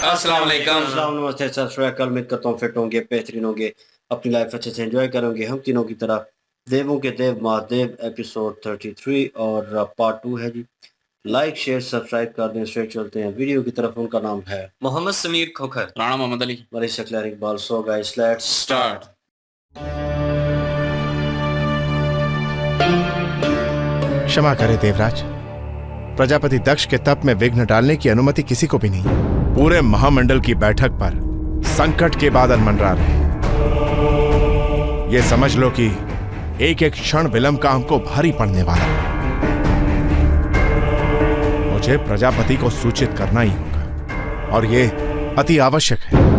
अस्सलाम वालेकुम। अस्सलाम, नमस्ते, सत श्री अकाल। उम्मीद करता हूँ फिट होंगे, बेहतरीन होंगे, अपनी लाइफ अच्छे से एंजॉय करेंगे। हम तीनों की तरह देवों के देव महादेव एपिसोड 33 और पार्ट 2 है जी। लाइक शेयर सब्सक्राइब कर दें। स्ट्रेट चलते हैं वीडियो की तरफ। उनका नाम है मोहम्मद समीर खोखर, राणा मोहम्मद अली, मरी शकलर Iqbal. So guys, let's start. क्षमा करे देवराज, प्रजापति दक्ष के तप में विघ्न डालने की अनुमति किसी को भी नहीं। पूरे महामंडल की बैठक पर संकट के बादल मंडरा रहे। ये समझ लो कि एक एक क्षण विलंब का हमको भारी पड़ने वाला है। मुझे प्रजापति को सूचित करना ही होगा और ये अति आवश्यक है।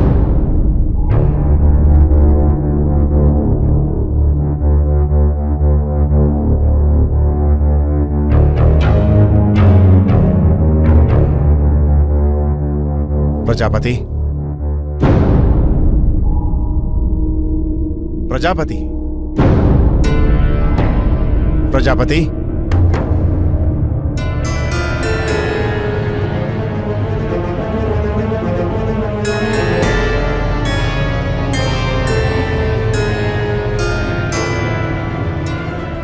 प्रजापति, प्रजापति, प्रजापति,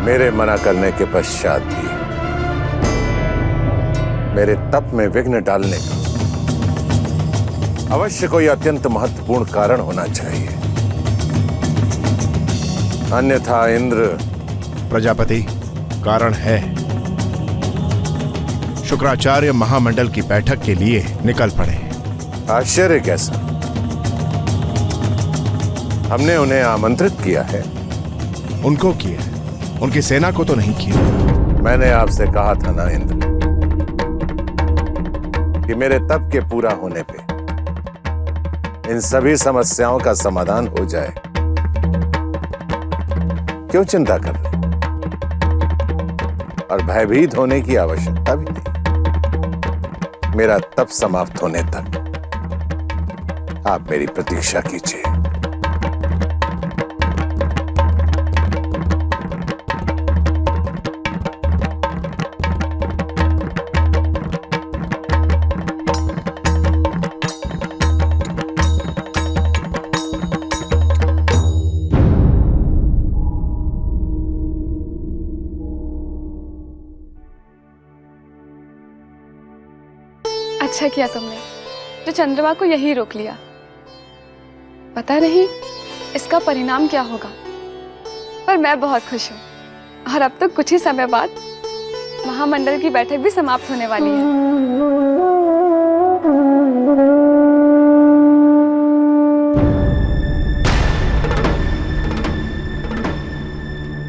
मेरे मना करने के पश्चात भी मेरे तप में विघ्न डालने का अवश्य कोई अत्यंत महत्वपूर्ण कारण होना चाहिए, अन्यथा इंद्र। प्रजापति, कारण है। शुक्राचार्य महामंडल की बैठक के लिए निकल पड़े। आश्चर्य कैसा? हमने उन्हें आमंत्रित किया है। उनको किया, उनकी सेना को तो नहीं किया। मैंने आपसे कहा था ना इंद्र कि मेरे तप के पूरा होने पे इन सभी समस्याओं का समाधान हो जाए। क्यों चिंता कर रहे? और भयभीत होने की आवश्यकता भी नहीं। मेरा तप समाप्त होने तक आप मेरी प्रतीक्षा कीजिए। अच्छा किया तुमने जो चंद्रमा को यही रोक लिया। पता नहीं इसका परिणाम क्या होगा, पर मैं बहुत खुश हूँ। और अब तो कुछ ही समय बाद महामंडल की बैठक भी समाप्त होने वाली है।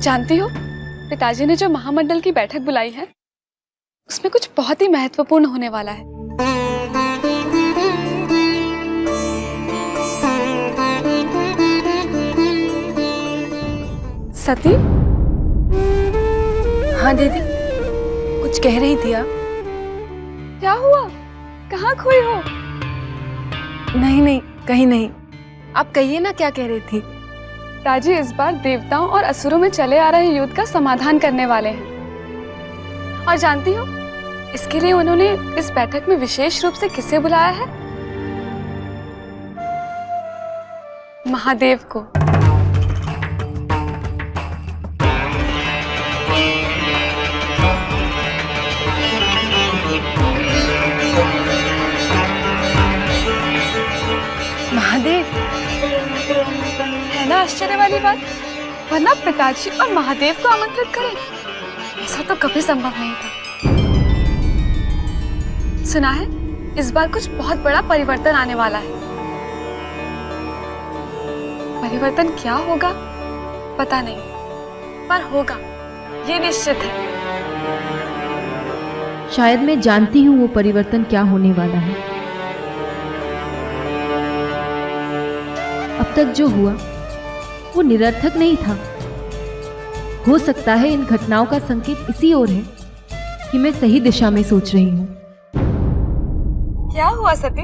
जानती हो, पिताजी ने जो महामंडल की बैठक बुलाई है उसमें कुछ बहुत ही महत्वपूर्ण होने वाला है। सती? हाँ दीदी, कुछ कह रही थी आप? क्या हुआ? कहाँ खोई हो? नहीं नहीं, कहीं नहीं। आप कहिए ना, क्या कह रही थी? पिताजी इस बार देवताओं और असुरों में चले आ रहे युद्ध का समाधान करने वाले हैं। और जानती हो, इसके लिए उन्होंने इस बैठक में विशेष रूप से किसे बुलाया है? महादेव को। महादेव? है ना आश्चर्य वाली बात? वरना पिताजी और महादेव को आमंत्रित करें, ऐसा तो कभी संभव नहीं था। सुना है इस बार कुछ बहुत बड़ा परिवर्तन आने वाला है। परिवर्तन क्या होगा पता नहीं, पर होगा ये निश्चित है। शायद मैं जानती हूँ वो परिवर्तन क्या होने वाला है। अब तक जो हुआ वो निरर्थक नहीं था। हो सकता है इन घटनाओं का संकेत इसी ओर है कि मैं सही दिशा में सोच रही हूँ। क्या हुआ सती?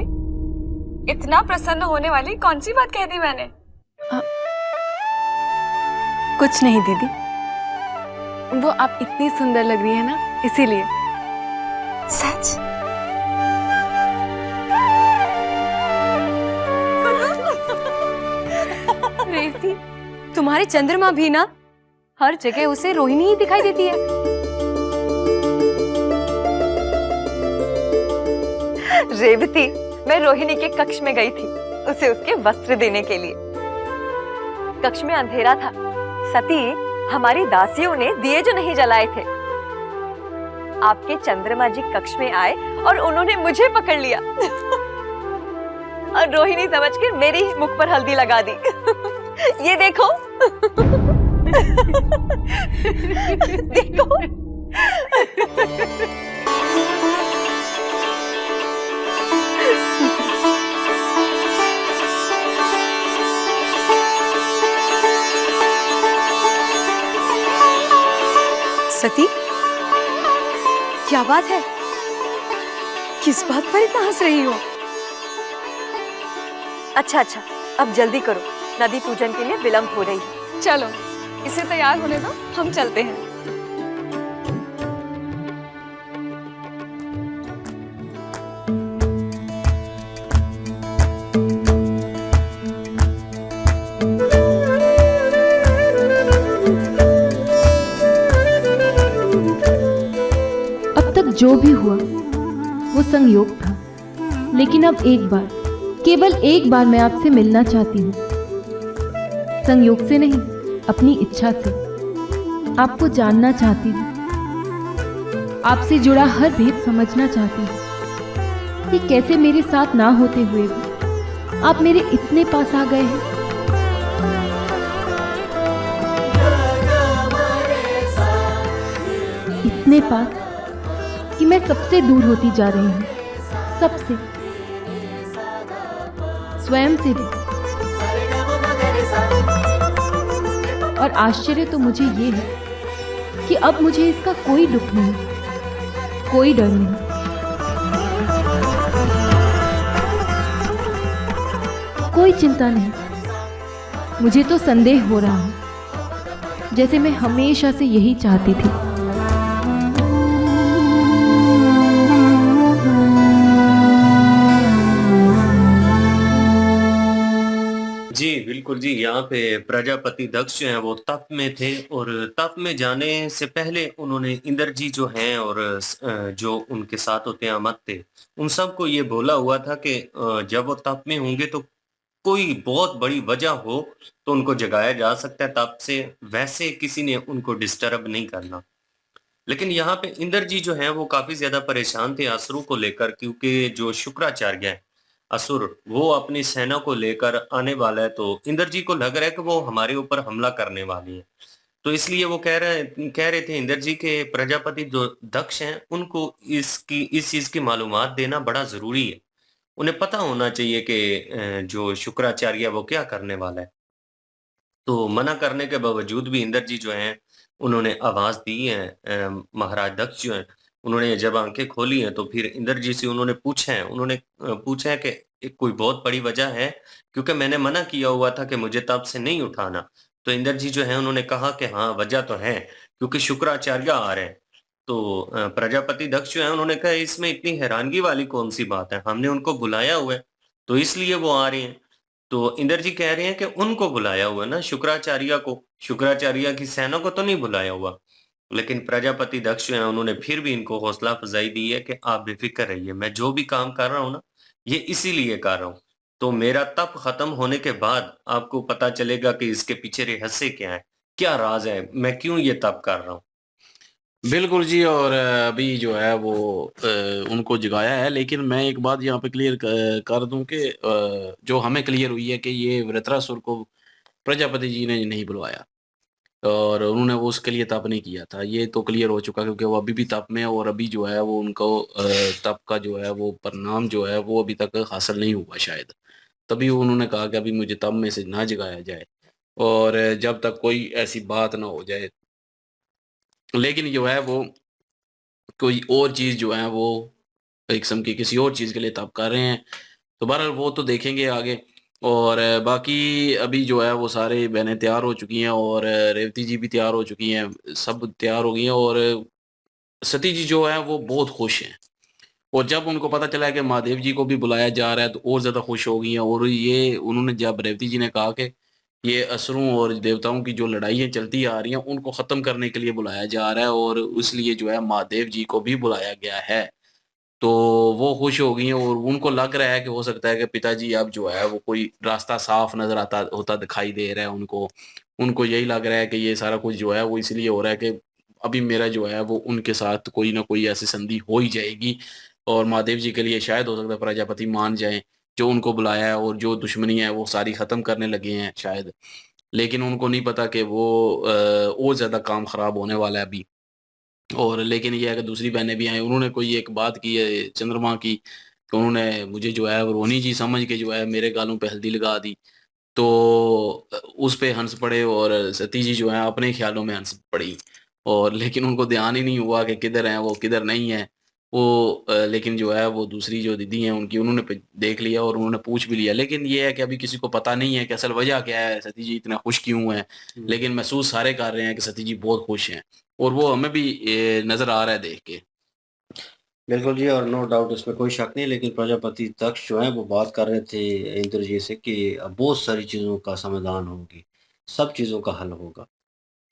इतना प्रसन्न होने वाली कौन सी बात कह दी मैंने? कुछ नहीं दीदी, वो आप इतनी सुंदर लग रही है ना, इसीलिए। सच? तुम्हारे चंद्रमा भी ना हर जगह उसे रोहिणी ही दिखाई देती है। रेवती, मैं रोहिणी के कक्ष में गई थी उसे उसके वस्त्र देने के लिए। कक्ष में अंधेरा था। सती, हमारी दासियों ने दिए जो नहीं जलाए थे। आपके चंद्रमा जी कक्ष में आए और उन्होंने मुझे पकड़ लिया और रोहिणी समझकर मेरे ही मुख पर हल्दी लगा दी। ये देखो। देखो। सती, क्या बात है? किस बात पर इतना हंस रही हो? अच्छा, अब जल्दी करो, नदी पूजन के लिए विलंब हो रही है। चलो, इसे तैयार होने दो, हम चलते हैं। अब तक जो भी हुआ वो संयोग था, लेकिन अब एक बार, केवल एक बार मैं आपसे मिलना चाहती हूँ। संयोग से नहीं, अपनी इच्छा से। आपको जानना चाहती हूँ, आपसे जुड़ा हर भेद समझना चाहती हूँ कि कैसे मेरे साथ ना होते हुए भी आप मेरे इतने पास आ गए हैं। इतने पास कि मैं सबसे दूर होती जा रही हूँ, सबसे, स्वयं से भी। और आश्चर्य तो मुझे ये है कि अब मुझे इसका कोई दुख नहीं, कोई डर नहीं। कोई चिंता नहीं। मुझे तो संदेह हो रहा है, जैसे मैं हमेशा से यही चाहती थी। जी बिल्कुल जी। यहाँ पे प्रजापति दक्ष जो है वो तप में थे, और तप में जाने से पहले उन्होंने इंद्र जी जो हैं और जो उनके साथ होते हैं अमात्य, उन सबको ये बोला हुआ था कि जब वो तप में होंगे तो कोई बहुत बड़ी वजह हो तो उनको जगाया जा सकता है तप से, वैसे किसी ने उनको डिस्टर्ब नहीं करना। लेकिन यहाँ पे इंद्र जी जो हैं वो काफी ज्यादा परेशान थे असुरों को लेकर, क्योंकि जो शुक्राचार्य है असुर, वो अपनी सेना को लेकर आने वाला है। तो इंद्र जी को लग रहा है कि वो हमारे ऊपर हमला करने वाली है। तो इसलिए वो कह रहे थे इंद्र जी के प्रजापति जो दक्ष हैं उनको इस चीज की मालूमात देना बड़ा जरूरी है। उन्हें पता होना चाहिए कि जो शुक्राचार्य है वो क्या करने वाला है। तो मना करने के बावजूद भी इंद्र जी जो हैं उन्होंने आवाज दी है। महाराज दक्ष जो हैं उन्होंने जब आंखें खोली हैं तो फिर इंद्र जी से उन्होंने पूछा है कि कोई बहुत बड़ी वजह है, क्योंकि मैंने मना किया हुआ था कि मुझे तप से नहीं उठाना। तो इंद्र जी जो है उन्होंने कहा कि हाँ वजह तो है, क्योंकि शुक्राचार्य आ रहे हैं। तो प्रजापति दक्ष जो है उन्होंने कहा इसमें इतनी हैरानगी वाली कौन सी बात है, हमने उनको बुलाया हुआ है तो इसलिए वो आ रहे हैं। तो इंद्र जी कह रहे हैं कि उनको बुलाया हुआ है ना, शुक्राचार्य को, शुक्राचार्य की सेना को तो नहीं बुलाया हुआ। लेकिन प्रजापति दक्ष जो है उन्होंने फिर भी इनको हौसला अफजाई दी है कि आप बेफिक्र रहिए, मैं जो भी काम कर रहा हूँ ना ये इसीलिए कर रहा हूँ। तो मेरा तप खत्म होने के बाद आपको पता चलेगा कि इसके पीछे रहस्य क्या है, क्या राज है, मैं क्यों ये तप कर रहा हूँ। बिल्कुल जी। और अभी जो है वो उनको जगाया है, लेकिन मैं एक बात यहाँ पे क्लियर कर दूं कि जो हमें क्लियर हुई है कि ये वृत्रासुर को प्रजापति जी ने नहीं बुलवाया और उन्होंने वो उसके लिए तप नहीं किया था। ये तो क्लियर हो चुका, क्योंकि वो अभी भी तप में है और अभी जो है वो उनको तप का जो है वो परिणाम जो है वो अभी तक हासिल नहीं हुआ शायद। तभी उन्होंने कहा कि अभी मुझे तप में से ना जगाया जाए और जब तक कोई ऐसी बात ना हो जाए। लेकिन जो है वो कोई और चीज़ जो है वो एक किस्म की किसी और चीज़ के लिए तप कर रहे हैं। तो बहरहाल वो तो देखेंगे आगे। और बाकी अभी जो है वो सारे बहनें तैयार हो चुकी हैं और रेवती जी भी तैयार हो चुकी हैं, सब तैयार हो गई हैं और सती जी जो है वो बहुत खुश हैं। और जब उनको पता चला है कि महादेव जी को भी बुलाया जा रहा है तो और ज़्यादा खुश हो गई हैं। और ये उन्होंने जब रेवती जी ने कहा कि ये असुरों और देवताओं की जो लड़ाइयाँ चलती आ रही हैं, उनको ख़त्म करने के लिए बुलाया जा रहा है और इसलिए जो है महादेव जी को भी बुलाया गया है। तो वो खुश हो गई हैं और उनको लग रहा है कि हो सकता है कि पिताजी अब जो है वो कोई रास्ता साफ नज़र आता होता दिखाई दे रहा है उनको। उनको यही लग रहा है कि ये सारा कुछ जो है वो इसलिए हो रहा है कि अभी मेरा जो है वो उनके साथ कोई न कोई ऐसी संधि हो ही जाएगी और महादेव जी के लिए शायद हो सकता है प्रजापति मान जाएँ, जो उनको बुलाया है और जो दुश्मनी है वो सारी ख़त्म करने लगे हैं शायद। लेकिन उनको नहीं पता कि वो और ज़्यादा काम ख़राब होने वाला है अभी। और लेकिन ये है कि दूसरी बहनें भी आई, उन्होंने कोई एक बात की है चंद्रमा की, कि उन्होंने मुझे जो है वो रोनी जी समझ के जो है मेरे गालों पे हल्दी लगा दी। तो उस पे हँस पड़े और सती जी जो हैं अपने ख़्यालों में हँस पड़ी और लेकिन उनको ध्यान ही नहीं हुआ कि किधर हैं वो, किधर नहीं हैं। वो लेकिन जो है वो दूसरी जो दीदी हैं उनकी उन्होंने देख लिया और उन्होंने पूछ भी लिया। लेकिन ये है कि अभी किसी को पता नहीं है कि असल वजह क्या है, सती जी इतना खुश क्यों हैं। लेकिन महसूस सारे कर रहे हैं कि सती जी बहुत खुश हैं और वो हमें भी नज़र आ रहा है देख के। बिल्कुल जी, और नो डाउट इसमें कोई शक नहीं, लेकिन प्रजापति दक्ष जो हैं वो बात कर रहे थे इंद्र जी से कि बहुत सारी चीज़ों का समाधान होगी, सब चीज़ों का हल होगा।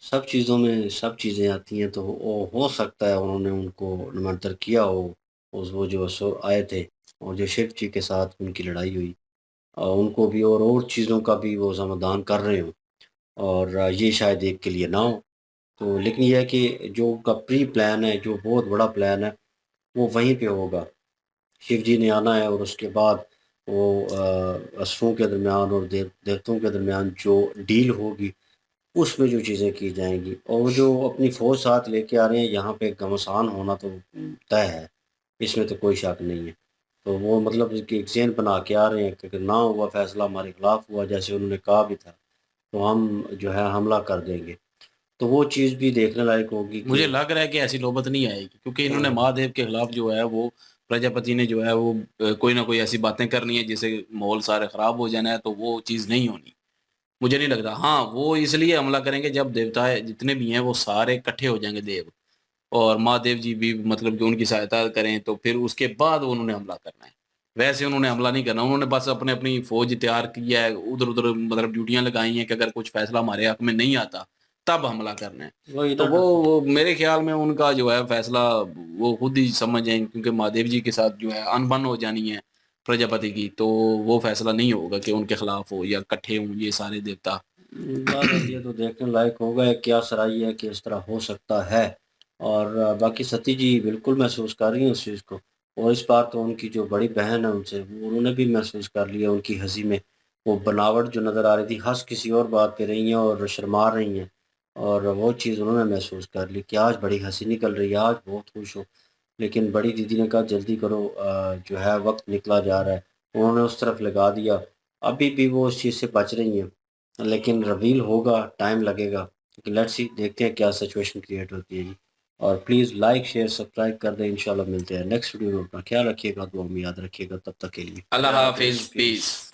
सब चीज़ों में सब चीज़ें आती हैं, तो वो हो सकता है उन्होंने उनको निमंत्रण किया हो, उस वो जो असुर आए थे और जो शिव जी के साथ उनकी लड़ाई हुई, उनको भी और चीज़ों का भी वो समाधान कर रहे हों और ये शायद एक के लिए ना हो। तो लेकिन ये है कि जो उनका प्री प्लान है, जो बहुत बड़ा प्लान है, वो वहीं पे होगा। शिव जी ने आना है और उसके बाद वो असुरों के दरमियान और देवताओं के दरमियान जो डील होगी, उसमें जो चीज़ें की जाएँगी और वो जो अपनी फ़ौज साथ लेके आ रहे हैं, यहाँ पे घमासान होना तो तय है, इसमें तो कोई शक नहीं है। तो वो मतलब कि एक ज़हन बना के आ रहे हैं कि अगर ना हुआ फ़ैसला हमारे खिलाफ हुआ, जैसे उन्होंने कहा भी था, तो हम जो है हमला कर देंगे। तो वो चीज़ भी देखने लायक होगी मुझे कि लग रहा है कि ऐसी नौबत नहीं आएगी क्योंकि इन्होंने महादेव के खिलाफ जो है वो प्रजापति ने जो है वो कोई ना कोई ऐसी बातें करनी है जिससे माहौल सारे खराब हो जाना है तो वो चीज़ नहीं होनी। मुझे नहीं लगता। हाँ, वो इसलिए हमला करेंगे जब देवता जितने भी हैं वो सारे इकट्ठे हो जाएँगे देव और महादेव जी भी मतलब कि उनकी सहायता करें तो फिर उसके बाद उन्होंने हमला करना है। वैसे उन्होंने हमला नहीं करना, उन्होंने बस अपनी फ़ौज तैयार की है, उधर-उधर मतलब ड्यूटियाँ लगाई हैं कि अगर कुछ फैसला हमारे हक में नहीं आता, तब हमला करना है। वही तो ना। वो मेरे ख़्याल में उनका जो है फैसला वो खुद ही समझ जाएँगे क्योंकि महादेव जी के साथ जो है अनबन हो जानी है प्रजापति की, तो वो फैसला नहीं होगा कि उनके खिलाफ हो या इकट्ठे हों ये सारे देवता। बहरहाल ये तो देखने लायक होगा क्या सराही है कि इस तरह हो सकता है और बाकी सती जी बिल्कुल महसूस कर रही हैं उस चीज़ को और इस बार तो उनकी जो बड़ी बहन है उनसे वो उन्होंने भी महसूस कर लिया उनकी हंसी में वो बनावट जो नज़र आ रही थी हंस किसी और बात पे रही हैं और शर्मा रही हैं और वो चीज़ उन्होंने महसूस कर ली कि आज बड़ी हंसी निकल रही है आज बहुत खुश हो लेकिन बड़ी दीदी ने कहा जल्दी करो जो है वक्त निकला जा रहा है उन्होंने उस तरफ लगा दिया अभी भी वो उस चीज़ से बच रही हैं लेकिन रिवील होगा, टाइम लगेगा। लेकिन लेट्स सी देखते हैं क्या सिचुएशन क्रिएट होती है जी। और प्लीज़ लाइक, शेयर, सब्सक्राइब कर दें। इंशाल्लाह मिलते हैं नेक्स्ट वीडियो में। अपना ख्याल रखिएगा, दुआ में याद रखिएगा। तब तक के लिए अल्लाह अल्लाह हाफ़िज़, हाफ़िज़, पीस। पीस।